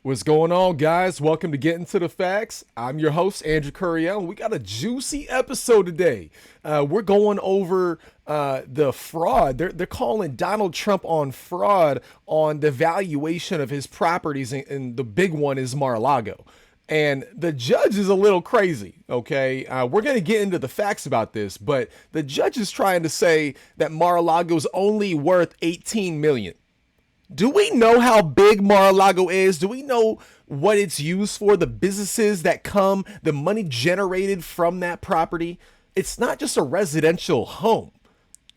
What's going on, guys? Welcome to Getting to the Facts. I'm your host, Andrew Curiel, and we got a juicy episode today. We're going over the fraud. They're calling Donald Trump on fraud on the valuation of his properties, and the big one is Mar-a-Lago. And the judge is a little crazy, okay? We're going to get into the facts about this, but the judge is trying to say that Mar-a-Lago is only worth 18 million. Do we know how big Mar-a-Lago is? Do we know what it's used for? The businesses that come, the money generated from that property? It's not just a residential home.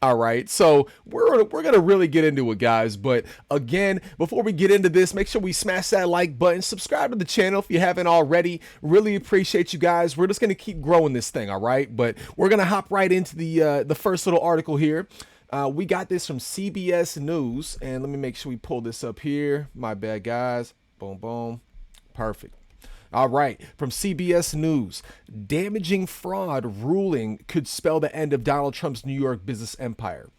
All right, so we're gonna really get into it, guys. But again, before we get into this, make sure we smash that like button, subscribe to the channel if you haven't already. Really appreciate you guys. We're just gonna keep growing this thing, all right? But we're gonna hop right into the first little article here. We got this from CBS News, and let me make sure we pull this up here. My bad, guys. Boom, boom. Perfect. All right, from CBS News, damaging fraud ruling could spell the end of Donald Trump's New York business empire.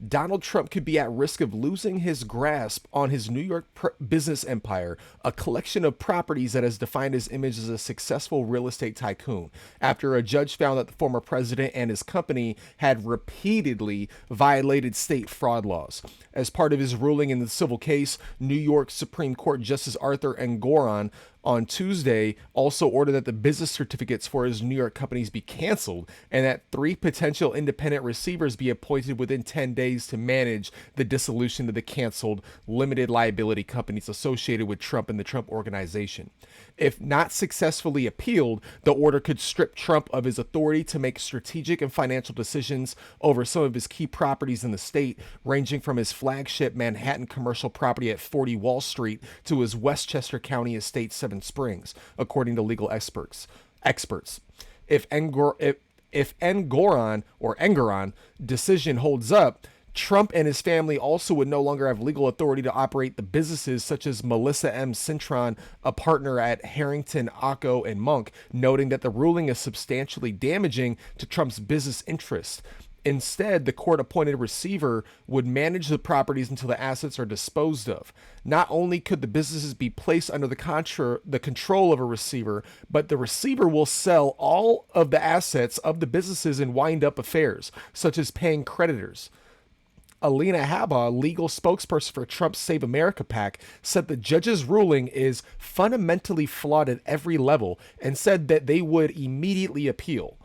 Donald Trump could be at risk of losing his grasp on his New York business empire, a collection of properties that has defined his image as a successful real estate tycoon, after a judge found that the former president and his company had repeatedly violated state fraud laws. As part of his ruling in the civil case, New York Supreme Court Justice Arthur Engoron on Tuesday also ordered that the business certificates for his New York companies be canceled and that 3 potential independent receivers be appointed within 10 days to manage the dissolution of the canceled limited liability companies associated with Trump and the Trump Organization. If not successfully appealed, the order could strip Trump of his authority to make strategic and financial decisions over some of his key properties in the state, ranging from his flagship Manhattan commercial property at 40 Wall Street to his Westchester County estate, Seven Springs, according to legal experts. If Engoron decision holds up, Trump and his family also would no longer have legal authority to operate the businesses, such as Melissa M. Cintron, a partner at Harrington, Acco, and Monk, noting that the ruling is substantially damaging to Trump's business interests. Instead, the court-appointed receiver would manage the properties until the assets are disposed of. Not only could the businesses be placed under the control of a receiver, but the receiver will sell all of the assets of the businesses in wind-up affairs, such as paying creditors. Alina Habba, legal spokesperson for Trump's Save America PAC, said the judge's ruling is fundamentally flawed at every level and said that they would immediately appeal.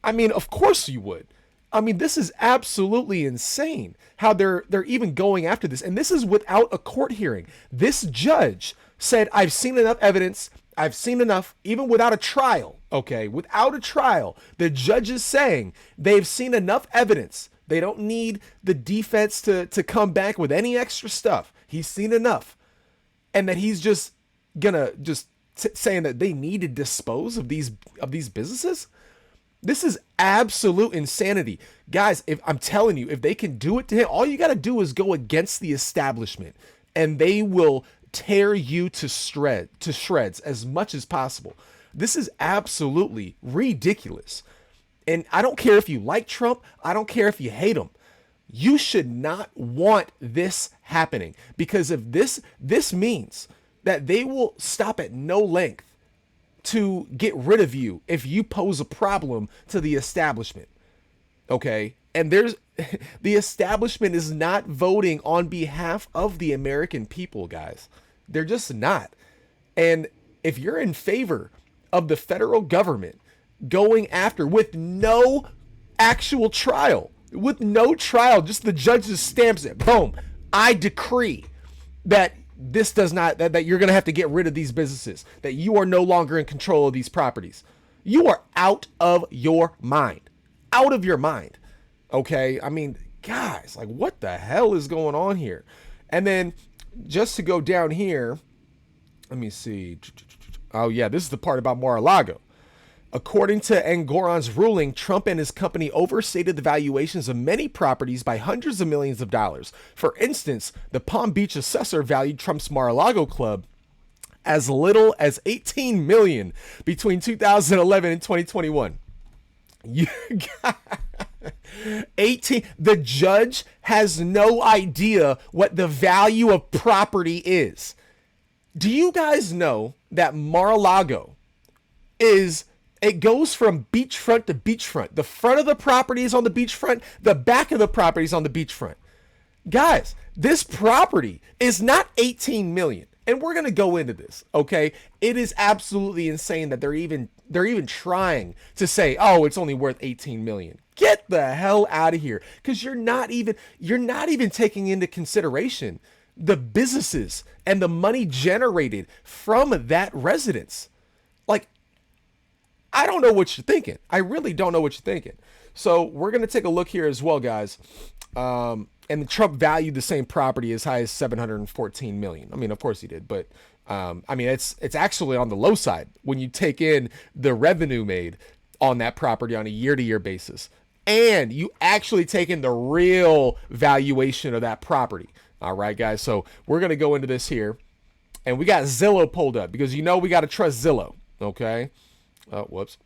I mean, of course you would. I mean, this is absolutely insane how they're even going after this. And this is without a court hearing. This judge said, I've seen enough evidence. I've seen enough, even without a trial. Okay, without a trial, the judge is saying they've seen enough evidence. They don't need the defense to come back with any extra stuff. He's seen enough. And that he's just gonna saying that they need to dispose of these businesses. This is absolute insanity. Guys, if I'm telling you, if they can do it to him, all you got to do is go against the establishment and they will tear you to shreds as much as possible. This is absolutely ridiculous. And I don't care if you like Trump. I don't care if you hate him. You should not want this happening, because if this means that they will stop at no length to get rid of you if you pose a problem to the establishment. Okay? And the establishment is not voting on behalf of the American people, guys. They're just not. And if you're in favor of the federal government going after with no actual trial, just the judge just stamps it, boom, I decree that this does not, that you're going to have to get rid of these businesses, that you are no longer in control of these properties. You are out of your mind. Out of your mind. Okay? I mean, guys, like, what the hell is going on here? And then just to go down here, let me see. Oh, yeah, this is the part about Mar-a-Lago. According to Engoron's ruling, Trump and his company overstated the valuations of many properties by hundreds of millions of dollars. For instance, the Palm Beach assessor valued Trump's Mar-a-Lago club as little as $18 million between 2011 and 2021. You got 18. The judge has no idea what the value of property is. Do you guys know that Mar-a-Lago is it goes from beachfront to beachfront. The front of the property is on the beachfront, the back of the property is on the beachfront. Guys, this property is not 18 million. And we're going to go into this, okay? It is absolutely insane that they're even trying to say, "Oh, it's only worth 18 million." Get the hell out of here, cuz you're not even taking into consideration the businesses and the money generated from that residence. Like, I don't know what you're thinking. I really don't know what you're thinking. So we're going to take a look here as well, guys. And Trump valued the same property as high as 714 million. I mean, of course he did, but I mean, it's actually on the low side when you take in the revenue made on that property on a year-to-year basis, and you actually take in the real valuation of that property. All right, guys. So we're gonna go into this here, and we got Zillow pulled up because we got to trust Zillow. Okay. Oh, whoops.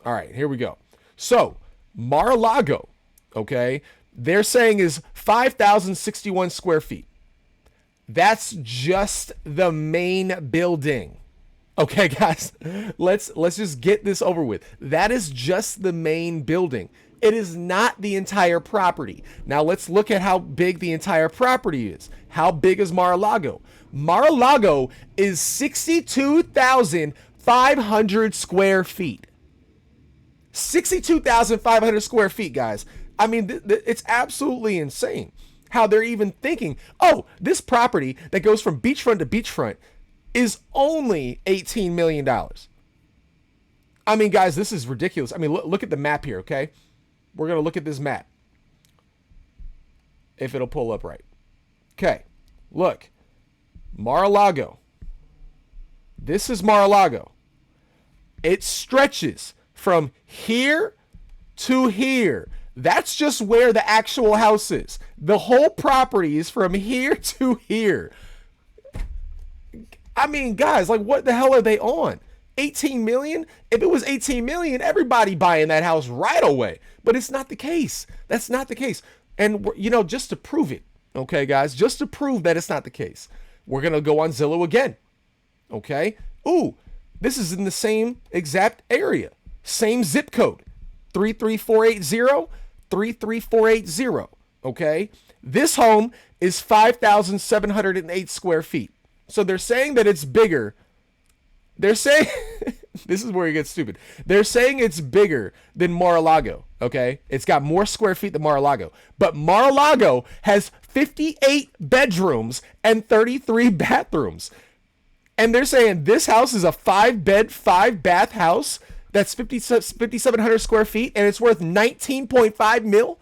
All right, here we go. So Mar-a-Lago, okay, they're saying is 5,061 square feet. That's just the main building. Okay, guys, let's just get this over with. That is just the main building. It is not the entire property. Now let's look at how big the entire property is. How big is Mar-a-Lago? Mar-a-Lago is 62,500 square feet. 62,500 square feet, guys. I mean, it's absolutely insane how they're even thinking, "Oh, this property that goes from beachfront to beachfront is only $18 million. I mean, guys, this is ridiculous. I mean, look at the map here, okay? We're going to look at this map. If it'll pull up right. Okay, look. Mar-a-Lago. This is Mar-a-Lago. It stretches from here to here. That's just where the actual house is. The whole property is from here to here. I mean, guys, like, what the hell are they on? 18 million? If it was 18 million, everybody buying that house right away. But it's not the case. That's not the case. And, just to prove it, okay, guys, just to prove that it's not the case, we're going to go on Zillow again. Okay? Ooh, this is in the same exact area. Same zip code. 33480. 33480. Okay? This home is 5,708 square feet. So they're saying that it's bigger. They're saying this is where it gets stupid. They're saying it's bigger than Mar-a-Lago. Okay? It's got more square feet than Mar-a-Lago. But Mar-a-Lago has 58 bedrooms and 33 bathrooms. And they're saying this house is a 5-bed, 5-bath house that's 5,700 square feet, and it's worth 19.5 mil.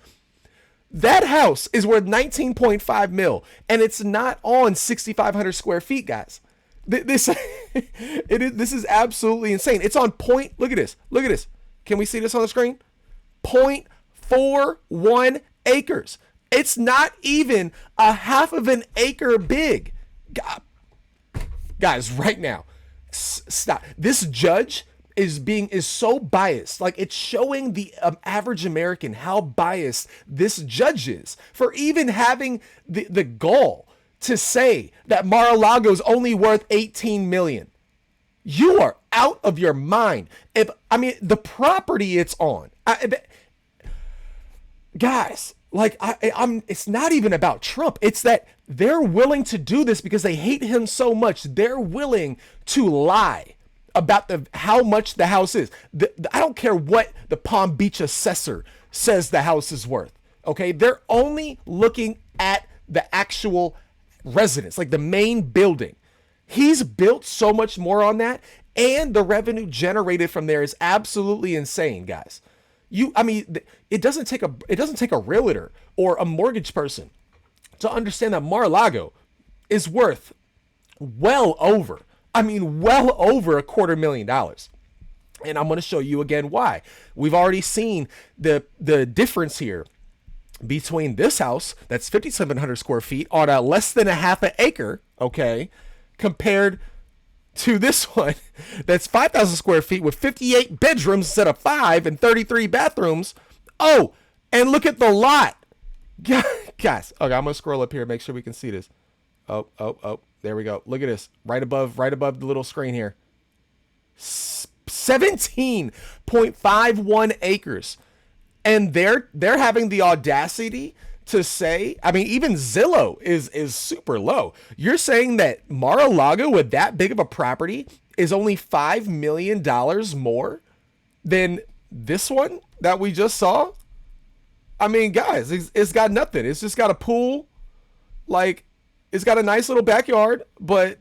That house is worth 19.5 mil, and it's not on 6,500 square feet, guys. This is absolutely insane. It's on point. Look at this. Look at this. Can we see this on the screen? 0.41 acres. It's not even a half of an acre big. God, guys, right now, stop. This judge is so biased. Like, it's showing the average American how biased this judge is for even having the gall to say that Mar-a-Lago is only worth 18 million. You are out of your mind. The property it's on, guys, like, it's not even about Trump. It's that they're willing to do this because they hate him so much. They're willing to lie about how much the house is. I don't care what the Palm Beach assessor says the house is worth. Okay, they're only looking at the actual residence, like the main building. He's built so much more on that, and the revenue generated from there is absolutely insane, guys. It doesn't take a realtor or a mortgage person to understand that Mar-a-Lago is worth well over $250,000. And I'm going to show you again why. We've already seen the difference here between this house that's 5,700 square feet on a less than a half an acre, okay, compared to this one that's 5,000 square feet with 58 bedrooms instead of 5 and 33 bathrooms. Oh, and look at the lot. Guys, okay, I'm going to scroll up here, make sure we can see this. Oh, There we go. Look at this. Right above the little screen here. 17.51 acres. And they're having the audacity to say, I mean, even Zillow is super low. You're saying that Mar-a-Lago with that big of a property is only $5 million more than this one that we just saw? I mean, guys, it's got nothing. It's just got a pool. Like, it's got a nice little backyard, but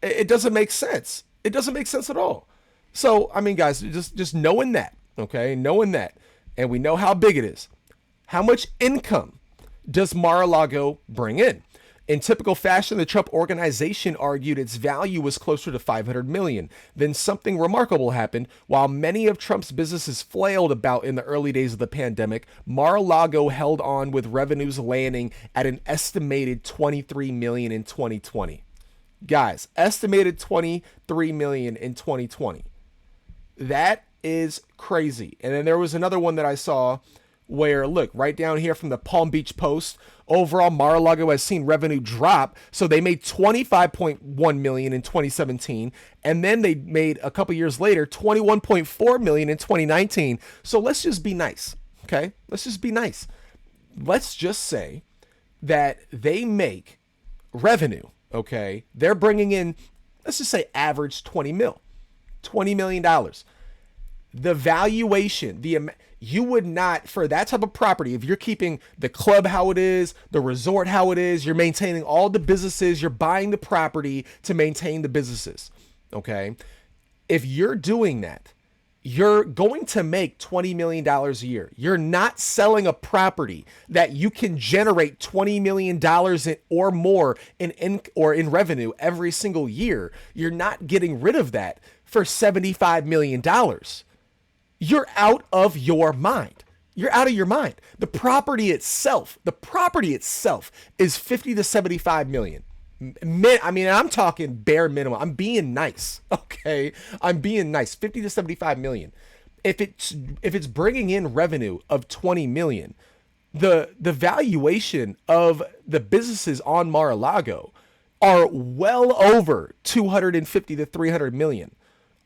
it doesn't make sense. It doesn't make sense at all. So, I mean, guys, just knowing that, okay? Knowing that, and we know how big it is. How much income does Mar-a-Lago bring in? In typical fashion, the Trump organization argued its value was closer to $500 million. Then something remarkable happened. While many of Trump's businesses flailed about in the early days of the pandemic, Mar-a-Lago held on with revenues landing at an estimated $23 million in 2020. Guys, estimated $23 million in 2020. That is crazy. And then there was another one that I saw where, look, right down here from the Palm Beach Post, overall Mar-a-Lago has seen revenue drop. So they made $25.1 million in 2017, and then they made a couple years later $21.4 million in 2019. So let's just be nice, okay? Let's just be nice. Let's just say that they make revenue, okay? They're bringing in, let's just say average $20 million. The valuation, you would not, for that type of property, if you're keeping the club how it is, the resort how it is, you're maintaining all the businesses, you're buying the property to maintain the businesses, okay? If you're doing that, you're going to make $20 million a year. You're not selling a property that you can generate $20 million or more in revenue every single year. You're not getting rid of that for $75 million. You're out of your mind. You're out of your mind. The property itself is 50 to 75 million. I mean, I'm talking bare minimum. I'm being nice. Okay. I'm being nice. 50 to 75 million. If it's bringing in revenue of 20 million, the valuation of the businesses on Mar-a-Lago are well over 250 to 300 million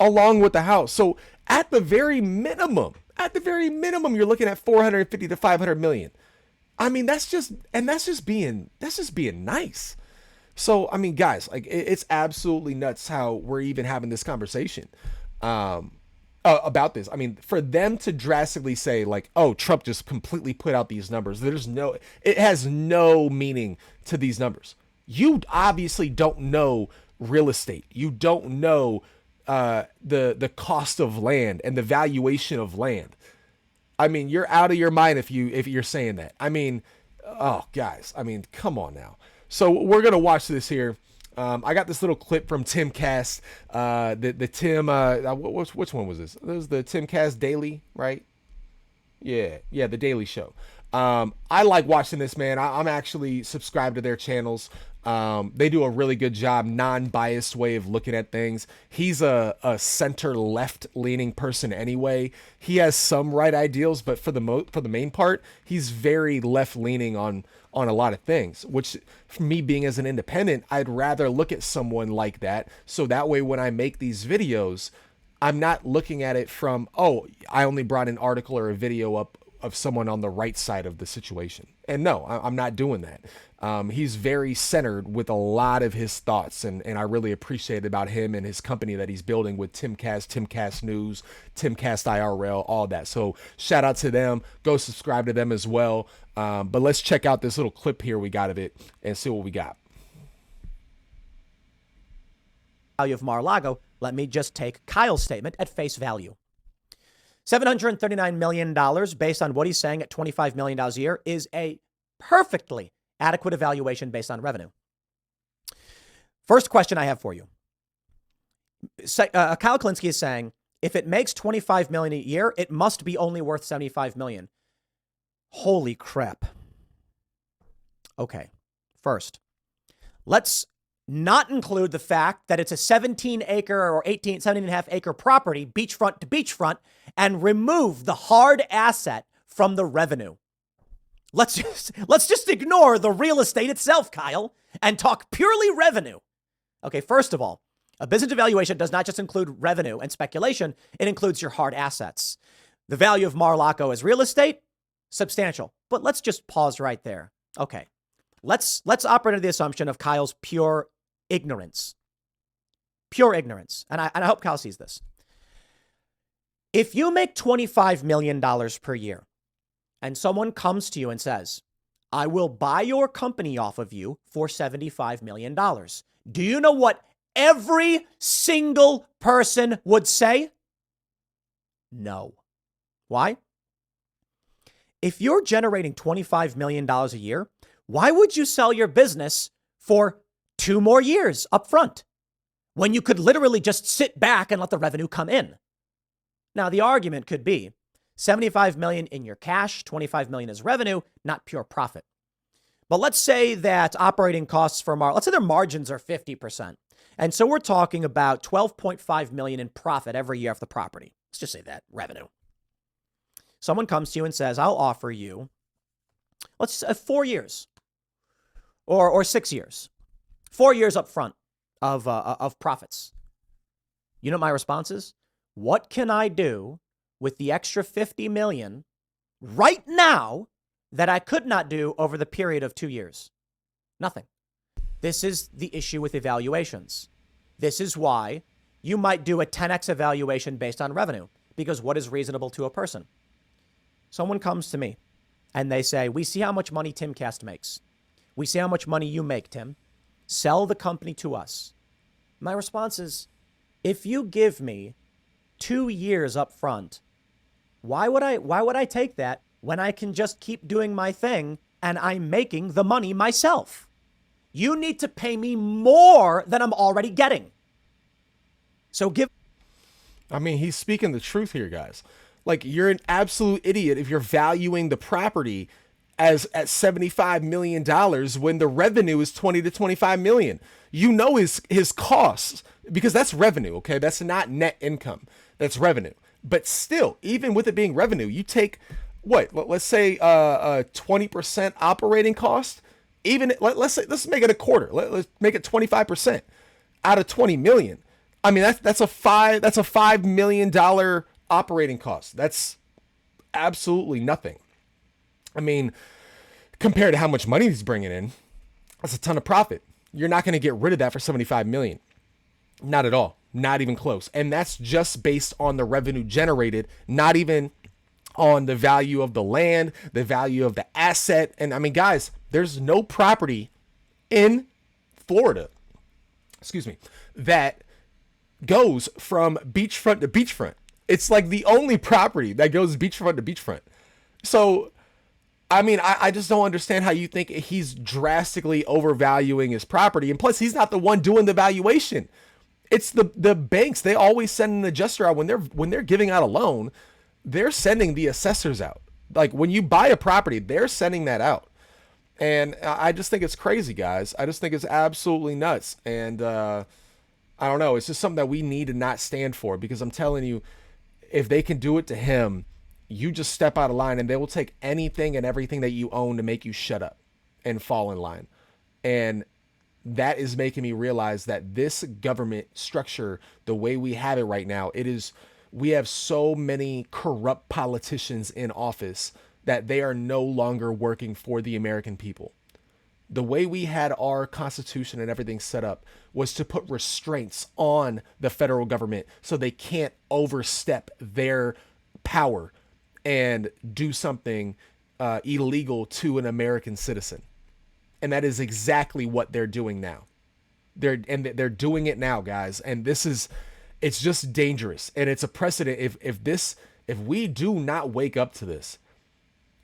along with the house. So at the very minimum, you're looking at 450 to 500 million. I mean, that's just being nice. So, I mean, guys, like it's absolutely nuts how we're even having this conversation about this. I mean, for them to drastically say like, oh, Trump just completely put out these numbers. It has no meaning to these numbers. You obviously don't know real estate. You don't know the cost of land and the valuation of land. I mean, you're out of your mind if you're saying that. I mean, oh guys, I mean, come on now. So we're gonna watch this here. I got this little clip from Timcast. The Tim, which one was this? This was the Timcast Daily, right? Yeah, the Daily Show. I like watching this, man. I'm actually subscribed to their channels. They do a really good job, non-biased way of looking at things. He's a center left leaning person anyway. He has some right ideals, but for the main part, he's very left leaning on a lot of things, which for me being as an independent, I'd rather look at someone like that. So that way, when I make these videos, I'm not looking at it from, oh, I only brought an article or a video up of someone on the right side of the situation. And no, I'm not doing that. He's very centered with a lot of his thoughts, and I really appreciate about him and his company that he's building with Timcast News, Timcast IRL, all that. So shout out to them. Go subscribe to them as well. But let's check out this little clip here we got of it and see what we got. Value of Mar-a-Lago, let me just take Kyle's statement at face value. $739 million based on what he's saying at $25 million a year is a perfectly adequate evaluation based on revenue. First question I have for you. Kyle Klinsky is saying, if it makes $25 million a year, it must be only worth $75 million. Holy crap. Okay. First, let's not include the fact that it's a 17-acre or 17.5-acre property, beachfront to beachfront, and remove the hard asset from the revenue. Let's just ignore the real estate itself, Kyle, and talk purely revenue. Okay, first of all, a business evaluation does not just include revenue and speculation, it includes your hard assets. The value of Mar-a-lago as real estate, substantial. But let's just pause right there. Okay, let's operate under the assumption of Kyle's pure ignorance. Pure ignorance. And I hope Kyle sees this. If you make $25 million per year and someone comes to you and says, I will buy your company off of you for $75 million, do you know what every single person would say? No. Why? If you're generating $25 million a year, why would you sell your business for 2 more years up front when you could literally just sit back and let the revenue come in? Now, the argument could be 75 million in your cash, 25 million as revenue, not pure profit. But let's say that operating costs for let's say their margins are 50%. And so we're talking about 12.5 million in profit every year off the property. Let's just say that revenue. Someone comes to you and says, I'll offer you, let's say 4 years or 6 years, 4 years up front of profits. You know what my response is? What can I do with the extra 50 million right now that I could not do over the period of 2 years? Nothing. This is the issue with evaluations. This is why you might do a 10x evaluation based on revenue, because what is reasonable to a person? Someone comes to me and they say, we see how much money Timcast makes. We see how much money you make, Tim. Sell the company to us. My response is, if you give me 2 years up front, why would I take that when I can just keep doing my thing and I'm making the money myself? You need to pay me more than I'm already getting. So I mean, he's speaking the truth here, guys. Like, you're an absolute idiot if you're valuing the property as at $75 million when the revenue is 20 to 25 million. You know his costs, because that's revenue, okay? That's not net income. That's revenue. But still, even with it being revenue, you take what? Let's say 20% operating cost. Even let's make it a quarter. Let's make it 25% out of 20 million. I mean, that's a $5 million operating cost. That's absolutely nothing. I mean, compared to how much money he's bringing in, that's a ton of profit. You're not going to get rid of that for 75 million. Not at all. Not even close. And that's just based on the revenue generated, not even on the value of the land, the value of the asset. And I mean, guys, there's no property in Florida, that goes from beachfront to beachfront. It's like the only property that goes beachfront to beachfront. So, I mean, I just don't understand how you think he's drastically overvaluing his property. And plus, he's not the one doing the valuation. It's the banks. They always send an adjuster out when they're giving out a loan. They're sending the assessors out. Like, when you buy a property, they're sending that out. And I just think it's crazy, guys. I just think it's absolutely nuts. And I don't know. It's just something that we need to not stand for, because I'm telling you, if they can do it to him, you just step out of line and they will take anything and everything that you own to make you shut up and fall in line. And that is making me realize that this government structure, the way we have it right now, we have so many corrupt politicians in office that they are no longer working for the American people. The way we had our Constitution and everything set up was to put restraints on the federal government so they can't overstep their power and do something illegal to an American citizen. And that is exactly what they're doing now. They're doing it now, guys. And it's just dangerous. And it's a precedent. If we do not wake up to this,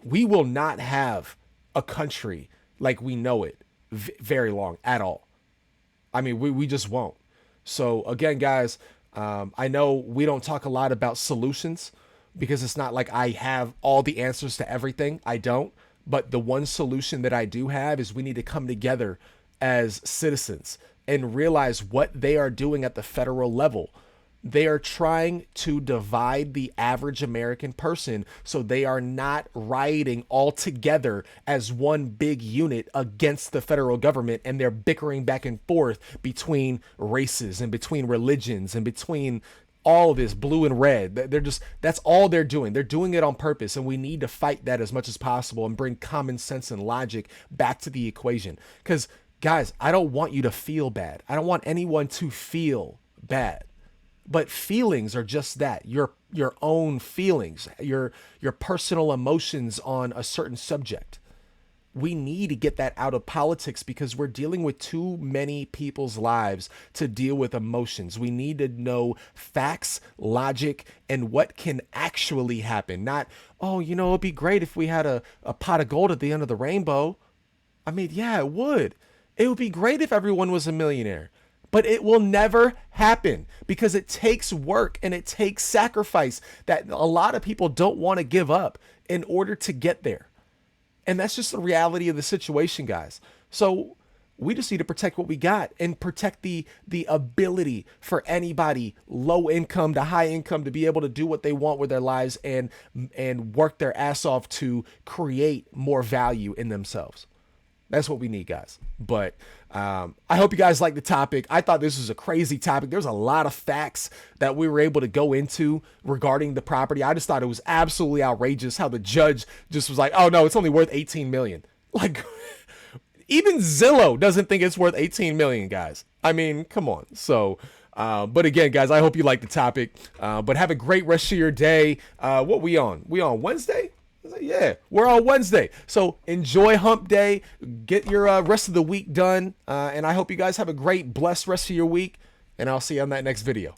we will not have a country like we know it very long at all. I mean, we just won't. So again, guys, I know we don't talk a lot about solutions, because it's not like I have all the answers to everything. I don't. But the one solution that I do have is we need to come together as citizens and realize what they are doing at the federal level They are trying to divide the average American person so they are not rioting all together as one big unit against the federal government, and they're bickering back and forth between races and between religions and between all of this blue and red. They're just, that's all they're doing. They're doing it on purpose, and we need to fight that as much as possible and bring common sense and logic back to the equation. Because guys, I don't want you to feel bad. I don't want anyone to feel bad. But feelings are just that, your own feelings, your personal emotions on a certain subject. We need to get that out of politics because we're dealing with too many people's lives to deal with emotions. We need to know facts, logic, and what can actually happen. Not, oh, you know, it'd be great if we had a pot of gold at the end of the rainbow. I mean, yeah, it would. It would be great if everyone was a millionaire. But it will never happen because it takes work and it takes sacrifice that a lot of people don't want to give up in order to get there. And that's just the reality of the situation, guys. So we just need to protect what we got and protect the ability for anybody, low income to high income, to be able to do what they want with their lives and work their ass off to create more value in themselves. That's what we need, guys. But I hope you guys like the topic. I thought this was a crazy topic. There's a lot of facts that we were able to go into regarding the property. I just thought it was absolutely outrageous how the judge just was like, oh no, it's only worth 18 million. Like even Zillow doesn't think it's worth 18 million, guys. I mean, come on. So, but again, guys, I hope you like the topic, but have a great rest of your day. What we on? We on Wednesday? Yeah, we're on Wednesday. So enjoy hump day. Get your rest of the week done. And I hope you guys have a great, blessed rest of your week. And I'll see you on that next video.